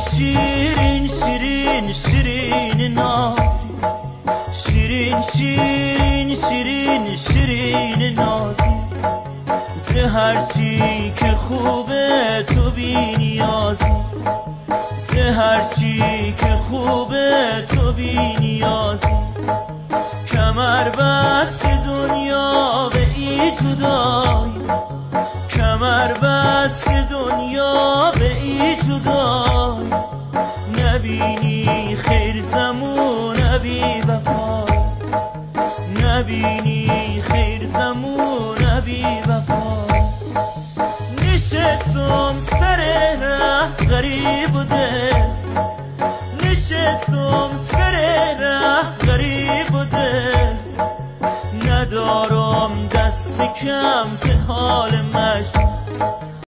شیرین شیرین شیرین نازی، شیرین شیرین شیرین شیرین نازی، ز هرچی که خوبه تو بی نیازی، ز هرچی که خوبه تو بی نیازی. کمر بست دنیا به ای جدایی، کمر بست دنیا به ای جدایی، نبینی خیر زمون نبی وفا، نبینی خیر زمون نبی وفا. نشستم سر ره غریب و دل، نشستم سر ره غریب و دل، ندارم دست کم ز حال مجنون،